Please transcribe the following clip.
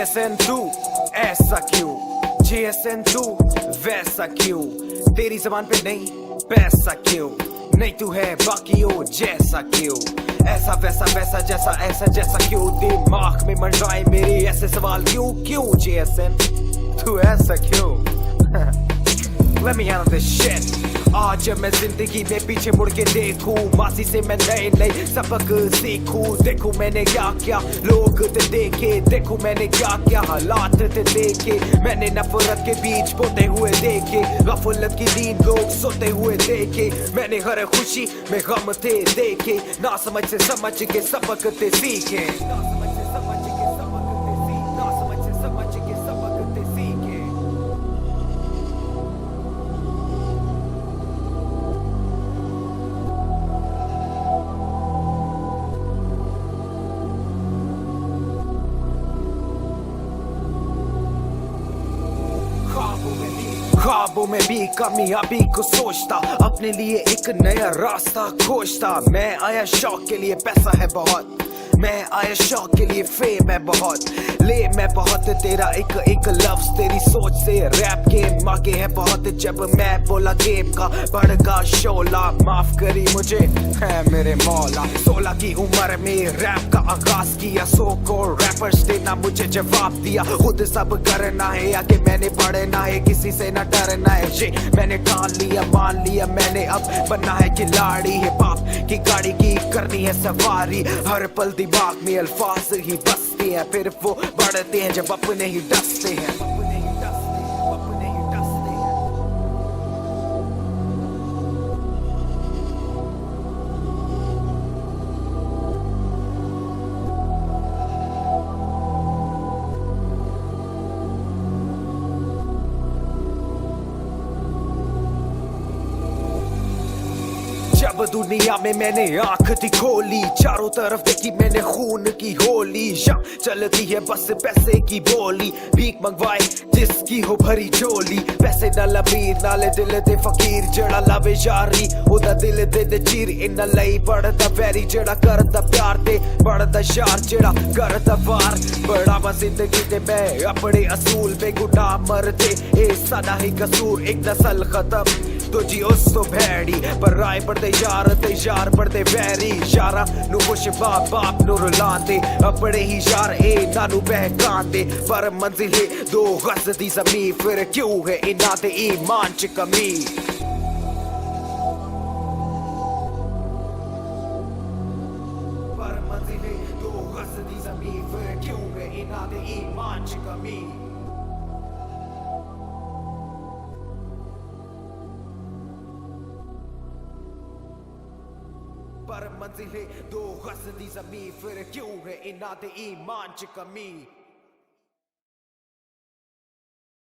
GSN तू ऐसा क्यों, GSN तू वैसा क्यों, तेरी जबान पे नहीं पैसा क्यों, नहीं तू है बाकियों जैसा क्यों, ऐसा वैसा वैसा जैसा ऐसा जैसा क्यों, दिमाग में मंडराए मेरे ऐसे सवाल क्यों क्यों, GSN तू ऐसा क्यों। Let me handle this shit। आज मैं जिंदगी में पीछे मुड़ के देखूं, मासी से मैं नए नए सबक सीखूं, देखूं मैंने क्या क्या लोग थे देखे, देखूं मैंने क्या क्या हालात थे देखे, मैंने नफरत के बीच बोते हुए देखे, गफलत की नींद लोग सोते हुए देखे, मैंने हर खुशी में गम थे देखे, ना समझ से समझ के सबक थे सीखे। ख्वाबों में भी कामयाबी को सोचता, अपने लिए एक नया रास्ता खोजता, मैं आया शौक के लिए पैसा है बहुत, मैं आया शौक के लिए फेम है बहुत, ले मैं बहुत तेरा एक एक लफ्ज तेरी सोच से रैप गेम मांगे है बहुत, जब मैं बोला गेम का बड़का शोला, माफ करी मुझे है मेरे मौला, 16 की उम्र में रैप का आगाज किया, सो को रैपर्स ने ना मुझे जवाब दिया, खुद सब करना है आगे मैंने बढ़ना है, किसी से ना डरना है, ये मैंने ठान लिया मान लिया मैंने, अब बनना है खिलाड़ी, हिप हॉप की गाड़ी की करनी है सवारी, हर पल दिमाग में अल्फाज ही बसते हैं, फिर वो बढ़ते हैं जब अपने ही डसते हैं। जब दुनिया में मैंने आंख थी खोली, चारों तरफ देखी मैंने खून की होली, यहाँ चलती है बस पैसे की बोली, भीख मंगवाए जिसकी हो भरी झोली, पैसे नाल अमीर नाले दिल दे फकीर, जड़ा लावे यारी ओदा दिल दे चीर, इन्ना लई बढ़दा वैरी जड़ा करदा प्यार ते बढ़दा यार जड़ा करदा वार, बड़ा जिंदगी ते मैं अपने असूल बेगुनाह मरदे, ए सादा ही कसूर एक नस्ल खत्म तो जी उस तो भैड़ी, पर राय पढ़ते यार पढ़ते वैरी, यारा नु खुश बाप बाप नु रुलांदे, अपने ही यार ए नानू बहकांदे, पर मंजिले दो गज दी ज़मीं, फिर क्यों है इन्हां दे ईमान च कमी। पर मंजिले दो गज दी ज़मीं, फिर क्यों है इन्हां दे ईमान च कमी। पर मंजिले दो गज दी ज़मीं, फिर क्यों है इन्हां दे ईमान च कमी।